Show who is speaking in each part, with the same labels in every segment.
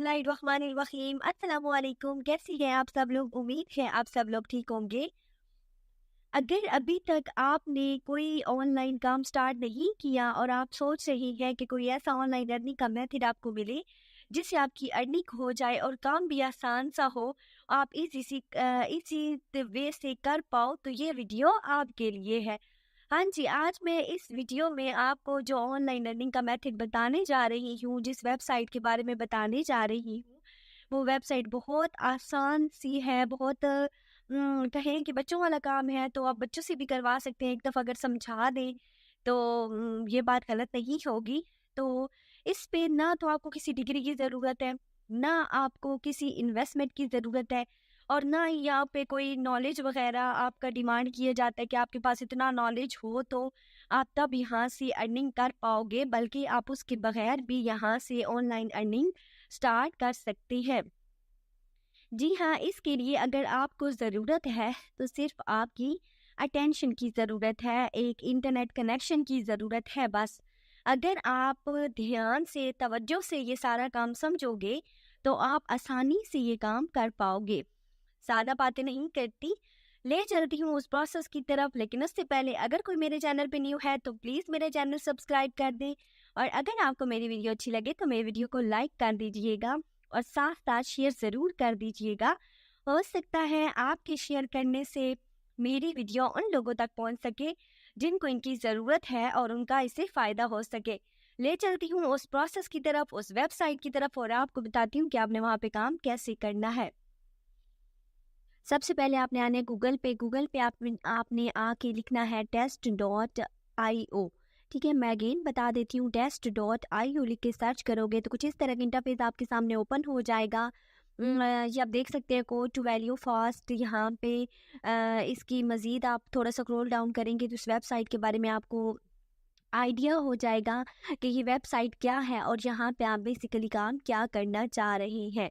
Speaker 1: बिस्मिल्लाहिर्रहमानिर्रहीम। अस्सलामु अलैकुम। कैसी हैं आप सब लोग? उम्मीद है आप सब लोग ठीक होंगे। अगर अभी तक आपने कोई ऑनलाइन काम स्टार्ट नहीं किया और आप सोच रही हैं कि कोई ऐसा ऑनलाइन अर्निंग का मेथड आपको मिले जिससे आपकी अर्निंग हो जाए और काम भी आसान सा हो, आप इसी वे से कर पाओ, तो ये वीडियो आपके लिए है। हाँ जी, आज मैं इस वीडियो में आपको जो ऑनलाइन अर्निंग का मेथड बताने जा रही हूँ, जिस वेबसाइट के बारे में बताने जा रही हूँ, वो वेबसाइट बहुत आसान सी है। बहुत कहें कि बच्चों वाला काम है, तो आप बच्चों से भी करवा सकते हैं। एक दफ़ा अगर समझा दें तो ये बात गलत नहीं होगी। तो इस पे ना तो आपको किसी डिग्री की ज़रूरत है, ना आपको किसी इन्वेस्टमेंट की ज़रूरत है, और ना ही यहाँ पे कोई नॉलेज वगैरह आपका डिमांड किया जाता है कि आपके पास इतना नॉलेज हो तो आप तब यहाँ से अर्निंग कर पाओगे, बल्कि आप उसके बगैर भी यहाँ से ऑनलाइन अर्निंग स्टार्ट कर सकते हैं। जी हाँ, इसके लिए अगर आपको ज़रूरत है तो सिर्फ आपकी अटेंशन की ज़रूरत है, एक इंटरनेट कनेक्शन की ज़रूरत है बस। अगर आप ध्यान से, तवज्जो से ये सारा काम समझोगे तो आप आसानी से ये काम कर पाओगे। ज़्यादा बातें नहीं करती, ले चलती हूँ उस प्रोसेस की तरफ। लेकिन उससे पहले अगर कोई मेरे चैनल पे न्यू है तो प्लीज़ मेरे चैनल सब्सक्राइब कर दें, और अगर आपको मेरी वीडियो अच्छी लगे तो मेरी वीडियो को लाइक कर दीजिएगा और साथ साथ शेयर ज़रूर कर दीजिएगा। हो सकता है आपके शेयर करने से मेरी वीडियो उन लोगों तक पहुंच सके जिनको इनकी ज़रूरत है और उनका इससे फ़ायदा हो सके। ले चलती हूँ उस प्रोसेस की तरफ, उस वेबसाइट की तरफ, और आपको बताती हूँ कि आपने वहाँ पे काम कैसे करना है। सबसे पहले आपने आना है गूगल पे आपने आके लिखना है test.io। ठीक है, मैं अगेन बता देती हूँ, test.io लिख के सर्च करोगे तो कुछ इस तरह का इंटरफेस आपके सामने ओपन हो जाएगा। ये आप देख सकते हैं कोड टू वैल्यू फास्ट। यहाँ पे इसकी मज़ीद आप थोड़ा सा स्क्रॉल डाउन करेंगे तो इस वेबसाइट के बारे में आपको आइडिया हो जाएगा कि ये वेबसाइट क्या है और यहाँ पे आप बेसिकली काम क्या करना चाह रहे हैं।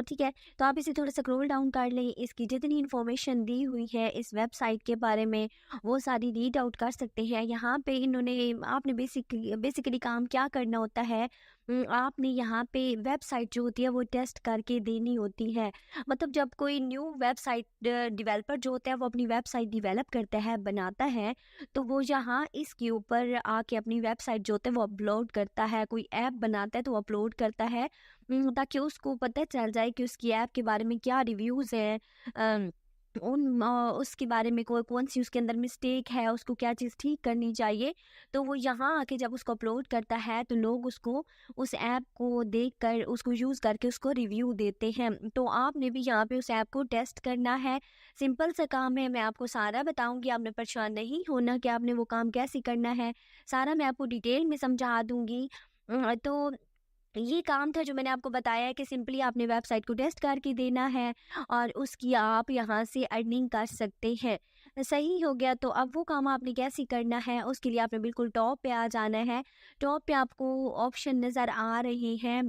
Speaker 1: ठीक है, तो आप इसे थोड़ा सा स्क्रॉल डाउन कर लें। इसकी जितनी इन्फॉर्मेशन दी हुई है इस वेबसाइट के बारे में वो सारी रीड आउट कर सकते हैं। यहाँ पे इन्होंने आपने बेसिकली काम क्या करना होता है, आपने यहाँ पे वेबसाइट जो होती है वो टेस्ट करके देनी होती है। मतलब जब कोई न्यू वेबसाइट डेवलपर जो होता है वो अपनी वेबसाइट डेवलप करता है, बनाता है, तो वो यहाँ इसके ऊपर आके अपनी वेबसाइट जो होता है वो अपलोड करता है। कोई ऐप बनाता है तो वो अपलोड करता है, ताकि उसको पता चल जाए कि उसकी ऐप के बारे में क्या रिव्यूज़ हैं, उसके बारे में कौन सी उसके अंदर मिस्टेक है, उसको क्या चीज़ ठीक करनी चाहिए। तो वो यहाँ आके जब उसको अपलोड करता है तो लोग उसको, उस ऐप को देखकर, उसको यूज़ करके उसको रिव्यू देते हैं। तो आपने भी यहाँ पे उस ऐप को टेस्ट करना है। सिंपल सा काम है, मैं आपको सारा बताऊँगी, आपने परेशान नहीं होना कि आपने वो काम कैसे करना है। सारा मैं आपको डिटेल में समझा दूँगी। तो ये काम था जो मैंने आपको बताया है कि सिंपली आपने वेबसाइट को टेस्ट करके देना है और उसकी आप यहाँ से अर्निंग कर सकते हैं। सही हो गया, तो अब वो काम आपने कैसे करना है, उसके लिए आपने बिल्कुल टॉप पे आ जाना है। टॉप पे आपको ऑप्शन नज़र आ रहे हैं,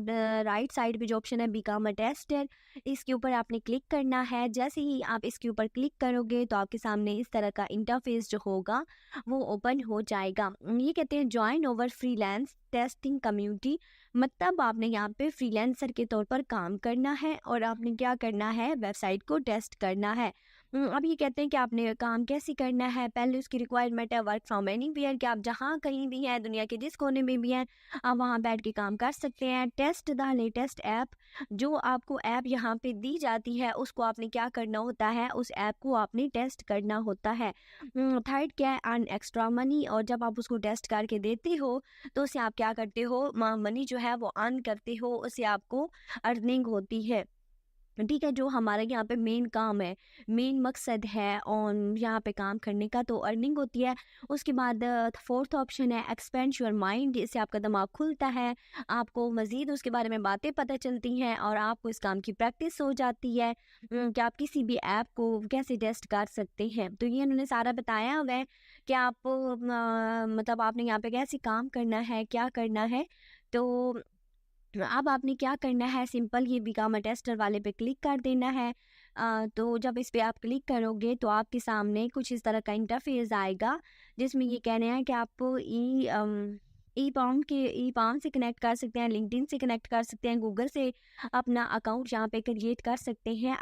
Speaker 1: राइट साइड पे जो ऑप्शन है बिकम अ टेस्टर, इसके ऊपर आपने क्लिक करना है। जैसे ही आप इसके ऊपर क्लिक करोगे तो आपके सामने इस तरह का इंटरफेस जो होगा वो ओपन हो जाएगा। ये कहते हैं join over freelance testing community. मतलब आपने यहाँ पे फ्रीलांसर के तौर पर काम करना है और आपने क्या करना है, वेबसाइट को टेस्ट करना है। अब ये कहते हैं कि आपने काम कैसे करना है। पहले उसकी रिक्वायरमेंट है वर्क फ्रॉम एनीवेयर, कि आप जहाँ कहीं भी हैं, दुनिया के जिस कोने में भी हैं, आप वहाँ बैठ के काम कर सकते हैं। टेस्ट द लेटेस्ट ऐप, जो आपको ऐप यहाँ पे दी जाती है उसको आपने क्या करना होता है, उस ऐप को आपने टेस्ट करना होता है। थर्ड क्या है, अर्न एक्स्ट्रा मनी, और जब आप उसको टेस्ट करके देते हो तो उससे आप क्या करते हो, मनी जो है वो अर्न करते हो, उससे आपको अर्निंग होती है। ठीक है, जो हमारा यहाँ पे मेन काम है, मेन मकसद है और यहाँ पे काम करने का, तो अर्निंग होती है। उसके बाद फोर्थ ऑप्शन है एक्सपेंड योर माइंड। इससे आपका दिमाग खुलता है, आपको मज़ीद उसके बारे में बातें पता चलती हैं और आपको इस काम की प्रैक्टिस हो जाती है कि आप किसी भी ऐप को कैसे टेस्ट कर सकते हैं। तो ये उन्होंने सारा बताया हुआ है कि आप मतलब आपने यहाँ पे कैसे काम करना है, क्या करना है। तो अब आपने क्या करना है, सिंपल ये बिकम अ टेस्टर वाले पे क्लिक कर देना है। तो जब इस पे आप क्लिक करोगे तो आपके सामने कुछ इस तरह का इंटरफेस आएगा जिसमें ये कहना है कि आपको ई पाम से कनेक्ट कर सकते हैं, लिंक्डइन से कनेक्ट कर सकते हैं, गूगल से अपना अकाउंट यहाँ पे क्रिएट कर सकते हैं।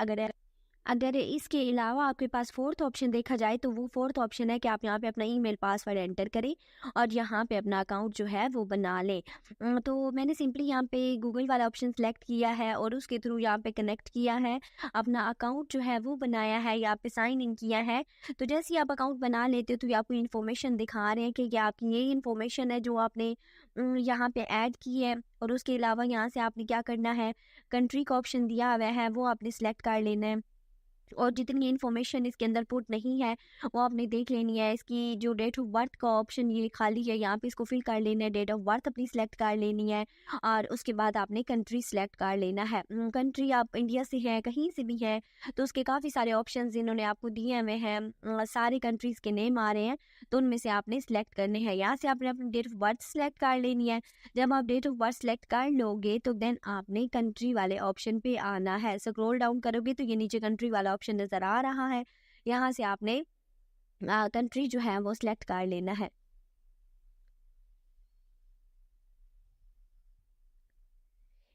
Speaker 1: अगर इसके अलावा आपके पास फोर्थ ऑप्शन देखा जाए तो वो फोर्थ ऑप्शन है कि आप यहाँ पे अपना ईमेल पासवर्ड एंटर करें और यहाँ पे अपना अकाउंट जो है वो बना लें। तो मैंने सिंपली यहाँ पे गूगल वाला ऑप्शन सेलेक्ट किया है और उसके थ्रू यहाँ पे कनेक्ट किया है, अपना अकाउंट जो है वो बनाया है, यहाँ पे साइन इन किया है। तो जैसे ही आप अकाउंट बना लेते हो तो ये आपको इन्फॉर्मेशन दिखा रहे हैं कि ये आपकी यही इन्फॉर्मेशन है जो आपने यहाँ पे ऐड की है। और उसके अलावा यहाँ से आपने क्या करना है, कंट्री का ऑप्शन दिया हुआ है वो आपने सेलेक्ट कर लेना है और जितनी इन्फॉर्मेशन इसके अंदर पुट नहीं है वो आपने देख लेनी है। इसकी जो डेट ऑफ बर्थ का ऑप्शन ये खाली है, यहाँ पे इसको फिल कर लेना है, डेट ऑफ बर्थ अपनी सेलेक्ट कर लेनी है और उसके बाद आपने कंट्री सेलेक्ट कर लेना है। कंट्री आप इंडिया से है कहीं से भी है तो उसके काफ़ी सारे ऑप्शंस इन्होंने आपको दिए हुए हैं, सारे कंट्रीज़ के नेम आ रहे हैं तो उनमें से आपने सेलेक्ट करने हैं। यहाँ से आपने अपनी डेट ऑफ बर्थ सेलेक्ट कर लेनी है। जब आप डेट ऑफ बर्थ सेलेक्ट कर लोगे तो देन आपने कंट्री वाले ऑप्शन पे आना है। स्क्रॉल डाउन करोगे तो ये नीचे कंट्री वाला ऑप्शन नज़र आ रहा है, यहाँ से आपने कंट्री जो है वो सिलेक्ट कर लेना है।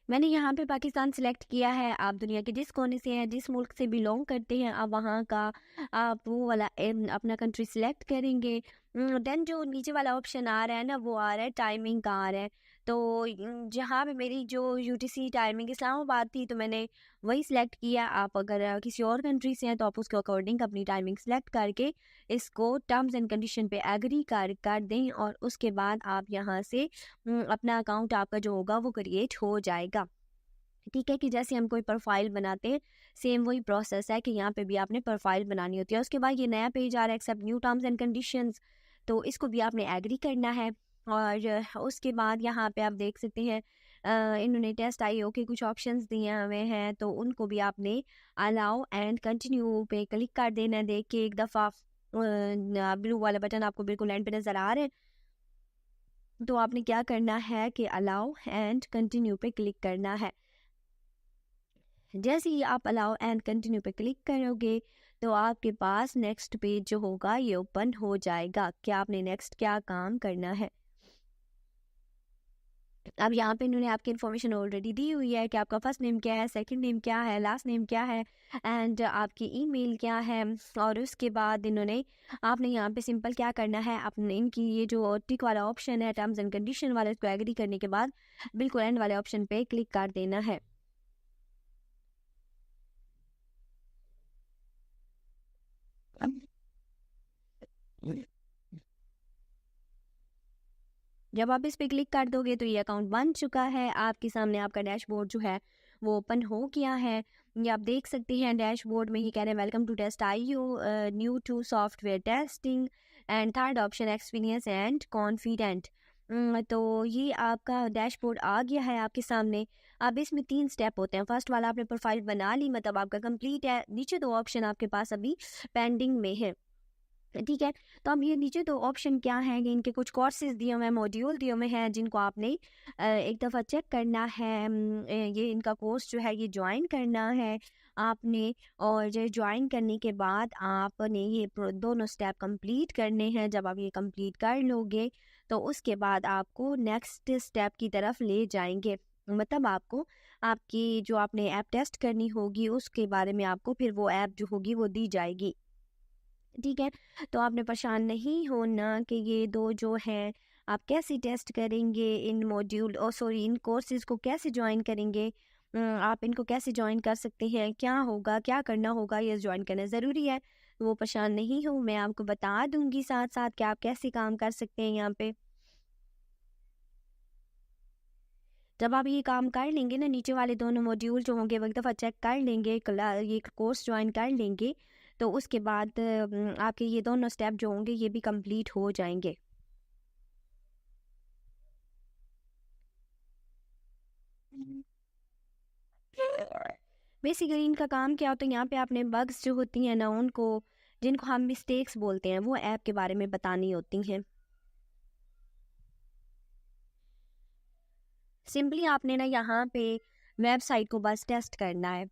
Speaker 1: मैंने यहाँ पे पाकिस्तान सिलेक्ट किया है। आप दुनिया के जिस कोने से हैं, जिस मुल्क से बिलोंग करते हैं, आप वहाँ का आप वो वाला अपना कंट्री सिलेक्ट करेंगे। देन जो नीचे वाला ऑप्शन आ रहा है ना वो आ रहा है टाइमिंग का आ रहा है। तो जहाँ पे मेरी जो यूटीसी टाइमिंग इस्लामाबाद थी तो मैंने वही सिलेक्ट किया। आप अगर किसी और कंट्री से हैं तो आप उसके अकॉर्डिंग अपनी टाइमिंग सेलेक्ट करके इसको टर्म्स एंड कंडीशन पे एग्री कर दें और उसके बाद आप यहाँ से अपना अकाउंट आपका जो होगा वो क्रिएट हो जाएगा। ठीक है कि जैसे हम कोई प्रोफाइल बनाते हैं सेम वही प्रोसेस है कि यहाँ पे भी आपने प्रोफाइल बनानी होती है। उसके बाद ये नया पेज आ रहा है accept new terms and conditions, तो इसको भी आपने एग्री करना है। और उसके बाद यहाँ पे आप देख सकते हैं इन्होंने टेस्ट IO के कुछ ऑप्शंस दिए हुए हैं तो उनको भी आपने अलाउ एंड कंटिन्यू पे क्लिक कर देना है। देख के एक दफ़ा ब्लू वाला बटन आपको बिल्कुल एंड पे नज़र आ रहा है तो आपने क्या करना है कि अलाउ एंड कंटिन्यू पे क्लिक करना है। जैसे ही आप अलाउ एंड कंटिन्यू पे क्लिक करोगे तो आपके पास नेक्स्ट पेज जो होगा ये ओपन हो जाएगा कि आपने नेक्स्ट क्या काम करना है। अब यहाँ पे इन्होंने आपकी इन्फॉर्मेशन ऑलरेडी दी हुई है कि आपका फर्स्ट नेम क्या है, सेकंड नेम क्या है, लास्ट नेम क्या है एंड आपकी ईमेल क्या है। और उसके बाद इन्होंने आपने यहाँ पे सिंपल क्या करना है, अपने इनकी ये जो टिक वाला ऑप्शन है टर्म्स एंड कंडीशन वाला इसको एग्री करने के बाद बिल्कुल एंड वाले ऑप्शन पे क्लिक कर देना है। जब आप इस पे क्लिक कर दोगे तो ये अकाउंट बन चुका है। आपके सामने आपका डैशबोर्ड जो है वो ओपन हो गया है। ये आप देख सकते हैं डैशबोर्ड में ही कह रहे हैं welcome to test IO, new to software testing and third option experience and confident. तो ये आपका डैशबोर्ड आ गया है आपके सामने। अब इसमें 3 स्टेप होते हैं। फर्स्ट वाला आपने प्रोफाइल बना ली मतलब आपका कंप्लीट है। नीचे 2 ऑप्शन आपके पास अभी पेंडिंग में है। ठीक है, तो अब ये नीचे 2 ऑप्शन क्या हैं कि इनके कुछ कोर्सेज दिए हुए हैं, मॉड्यूल दिए हुए हैं जिनको आपने एक दफ़ा चेक करना है। ये इनका कोर्स जो है ये ज्वाइन करना है आपने और ये ज्वाइन करने के बाद आपने ये दोनों स्टेप कंप्लीट करने हैं। जब आप ये कंप्लीट कर लोगे तो उसके बाद आपको नेक्स्ट स्टेप की तरफ ले जाएंगे। मतलब आपको आपकी जो आपने ऐप टेस्ट करनी होगी उसके बारे में आपको फिर वो ऐप जो होगी वो दी जाएगी। ठीक है, तो आपने परेशान नहीं होना कि ये 2 जो हैं आप कैसे टेस्ट करेंगे इन मॉड्यूल और सॉरी इन कोर्सेज़ को कैसे ज्वाइन करेंगे। आप इनको कैसे ज्वाइन कर सकते हैं, क्या होगा, क्या करना होगा, ये ज्वाइन करना ज़रूरी है। तो वो परेशान नहीं हो, मैं आपको बता दूँगी साथ-साथ कि आप कैसे काम कर सकते हैं यहाँ पे। जब आप ये काम कर लेंगे ना नीचे वाले दोनों मॉड्यूल जो होंगे वो एक दफ़ा चेक कर लेंगे, ये कोर्स ज्वाइन कर लेंगे तो उसके बाद आपके ये दोनों स्टेप जो होंगे ये भी कंप्लीट हो जाएंगे। बेसिकली इनका काम क्या होता है, यहाँ पे आपने बग्स जो होती हैं ना उनको, जिनको हम मिस्टेक्स बोलते हैं, वो ऐप के बारे में बतानी होती हैं। सिंपली आपने ना यहाँ पे वेबसाइट को बस टेस्ट करना है।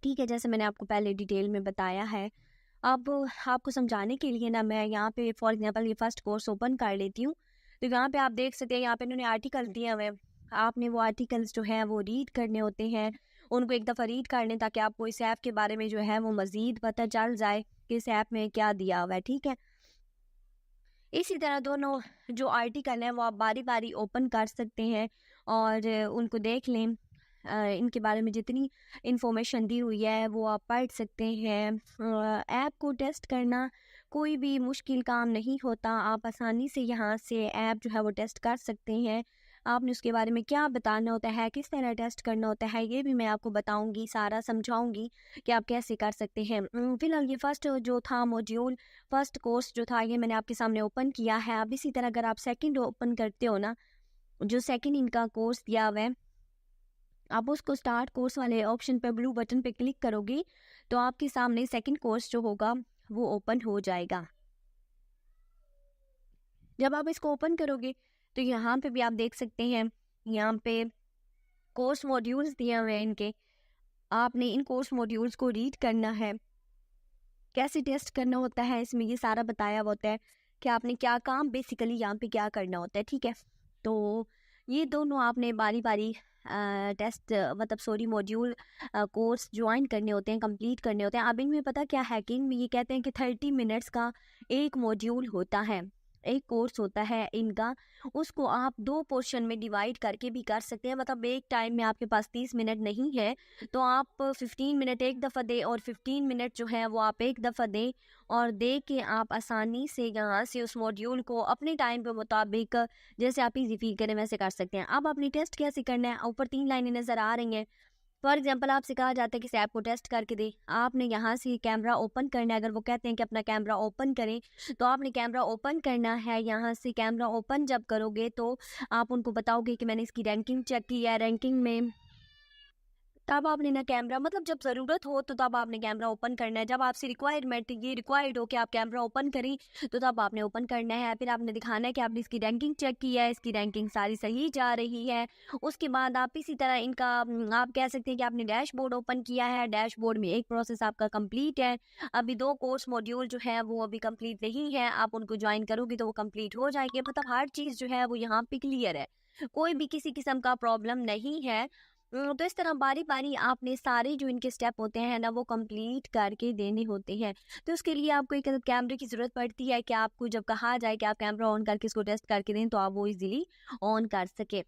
Speaker 1: ठीक है, जैसे मैंने आपको पहले डिटेल में बताया है। अब आपको समझाने के लिए ना मैं यहाँ पे फॉर एग्जांपल ये फर्स्ट कोर्स ओपन कर लेती हूँ। तो यहाँ पे आप देख सकते हैं, यहाँ पे इन्होंने आर्टिकल दिए हुए हैं। आपने वो आर्टिकल्स जो है वो रीड करने होते हैं, उनको एक दफ़ा रीड कर लें ताकि आपको इस ऐप के बारे में जो है वो मज़ीद पता चल जाए कि इस ऐप में क्या दिया हुआ है, ठीक है। इसी तरह दोनों जो आर्टिकल हैं वो आप बारी बारी ओपन कर सकते हैं और उनको देख लें। इनके बारे में जितनी इंफॉर्मेशन दी हुई है वो आप पढ़ सकते हैं। ऐप को टेस्ट करना कोई भी मुश्किल काम नहीं होता, आप आसानी से यहाँ से ऐप जो है वो टेस्ट कर सकते हैं। आपने उसके बारे में क्या बताना होता है, किस तरह टेस्ट करना होता है, ये भी मैं आपको बताऊंगी, सारा समझाऊंगी कि आप कैसे कर सकते हैं। फिलहाल ये फर्स्ट जो था मॉड्यूल, फर्स्ट कोर्स जो था ये मैंने आपके सामने ओपन किया है। अब इसी तरह अगर आप सेकंड ओपन करते हो ना, जो सेकंड इनका कोर्स दिया हुआ है, आप उसको स्टार्ट कोर्स वाले ऑप्शन पे ब्लू बटन पे क्लिक करोगे तो आपके सामने सेकंड कोर्स जो होगा वो ओपन हो जाएगा। जब आप इसको ओपन करोगे तो यहाँ पे भी आप देख सकते हैं, यहाँ पे कोर्स मॉड्यूल्स दिए हुए हैं इनके। आपने इन कोर्स मॉड्यूल्स को रीड करना है, कैसे टेस्ट करना होता है, इसमें ये सारा बताया हुआ होता है कि आपने क्या काम बेसिकली यहाँ पे क्या करना होता है, ठीक है। तो ये दोनों आपने बारी बारी टेस्ट मतलब सॉरी मॉड्यूल कोर्स ज्वाइन करने होते हैं, कंप्लीट करने होते हैं। अब इनमें पता क्या है कि इनमें ये कहते हैं कि 30 मिनट्स का एक मॉड्यूल होता है, एक कोर्स होता है इनका। उसको आप 2 पोर्शन में डिवाइड करके भी कर सकते हैं, मतलब एक टाइम में आपके पास 30 मिनट नहीं है तो आप 15 मिनट एक दफ़ा दें और 15 मिनट जो है वो आप एक दफ़ा दें, और दे के आप आसानी से यहाँ से उस मॉड्यूल को अपने टाइम के मुताबिक जैसे आप इजी फील करें वैसे कर सकते हैं। अब अपनी टेस्ट कैसे करना है, ऊपर 3 लाइनें नज़र आ रही हैं। फॉर एग्जांपल आपसे कहा जाता है कि इस ऐप को टेस्ट करके दे, आपने यहाँ से कैमरा ओपन करना है। अगर वो कहते हैं कि अपना कैमरा ओपन करें तो आपने कैमरा ओपन करना है। यहाँ से कैमरा ओपन जब करोगे तो आप उनको बताओगे कि मैंने इसकी रैंकिंग चेक की है, रैंकिंग में तब आपने ना कैमरा मतलब जब ज़रूरत हो तो तब आपने कैमरा ओपन करना है। जब आपसे रिक्वायरमेंट ये रिक्वायर्ड हो कि आप कैमरा ओपन करें तो तब आपने ओपन करना है। फिर आपने दिखाना है कि आपने इसकी रैंकिंग चेक की है, इसकी रैंकिंग सारी सही जा रही है। उसके बाद आप इसी तरह इनका आप कह सकते हैं कि आपने डैशबोर्ड ओपन किया है, डैशबोर्ड में एक प्रोसेस आपका कंप्लीट है। अभी 2 कोर्स मॉड्यूल जो है वो अभी कंप्लीट नहीं है, आप उनको ज्वाइन करोगे तो वो कंप्लीट हो जाएंगे। मतलब हर चीज़ जो है वो यहाँ पे क्लियर है, कोई भी किसी किस्म का प्रॉब्लम नहीं है। तो इस तरह बारी-बारी आपने सारे जो इनके स्टेप होते हैं ना वो कंप्लीट करके देने होते हैं। तो उसके लिए आपको एक कैमरे की ज़रूरत पड़ती है कि आपको जब कहा जाए कि आप कैमरा ऑन करके इसको टेस्ट करके दें तो आप वो ईज़िली ऑन कर सकें।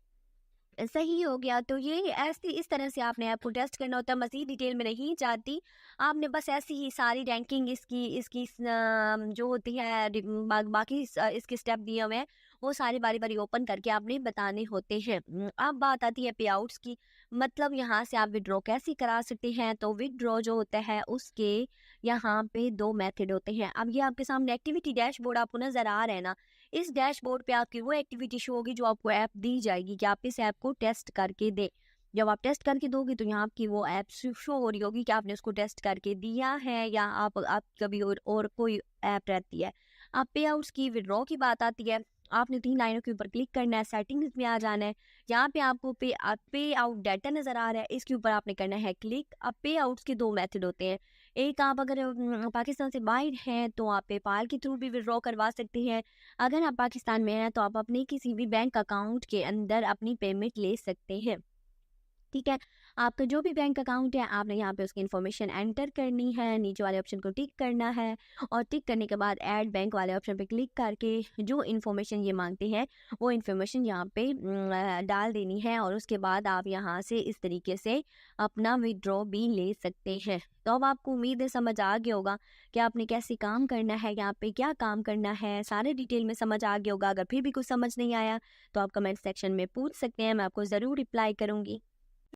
Speaker 1: सही हो गया। तो ये ऐसे इस तरह से आपने ऐप को टेस्ट करना होता है, मज़ीद डिटेल में नहीं जाती। आपने बस ऐसी ही सारी रैंकिंग इसकी इसकी जो होती है बाकी इसके स्टेप दिए हुए हैं वो सारे बारी-बारी ओपन करके आपने बताने होते हैं। अब बात आती है पे आउट्स की, मतलब यहाँ से आप विथड्रॉ कैसे करा सकते हैं। तो विथड्रॉ जो होता है उसके यहाँ पे 2 मेथड होते हैं। अब ये आपके सामने एक्टिविटी डैशबोर्ड आपको नज़र आ रहा है ना, इस डैशबोर्ड पे आपकी वो एक्टिविटी शो होगी जो आपको ऐप दी जाएगी कि आप इस ऐप को टेस्ट करके दें। जब आप टेस्ट करके दोगे तो यहाँ आपकी वो ऐप शो हो रही होगी कि आपने उसको टेस्ट करके दिया है या आप कभी और कोई ऐप रहती है। आप पे आउट्स की विड्रॉ की बात आती है, आपने 3 लाइनों के ऊपर क्लिक करना है, सेटिंग्स में आ जाना है। यहाँ पे आपको पे आउट डाटा नज़र आ रहा है, इसके ऊपर आपने करना है क्लिक। अब पे आउट्स के 2 मेथड होते हैं। एक आप अगर पाकिस्तान से बाहर हैं तो आप पेपाल के थ्रू भी विड्रॉ करवा सकते हैं। अगर आप पाकिस्तान में हैं तो आप अपने किसी भी बैंक अकाउंट के अंदर अपनी पेमेंट ले सकते हैं, ठीक है। आपका जो भी बैंक अकाउंट है आपने यहाँ पे उसकी इन्फॉर्मेशन एंटर करनी है, नीचे वाले ऑप्शन को टिक करना है और टिक करने के बाद ऐड बैंक वाले ऑप्शन पे क्लिक करके जो इन्फॉर्मेशन ये मांगते हैं वो इन्फॉर्मेशन यहाँ पे डाल देनी है और उसके बाद आप यहाँ से इस तरीके से अपना विड्रॉ भी ले सकते हैं। तो अब आपको उम्मीद है समझ आ गया होगा कि आपने कैसे काम करना है, यहाँ पे क्या काम करना है, सारे डिटेल में समझ आ गया होगा। अगर फिर भी कुछ समझ नहीं आया तो आप कमेंट सेक्शन में पूछ सकते हैं, मैं आपको ज़रूर रिप्लाई करूँगी।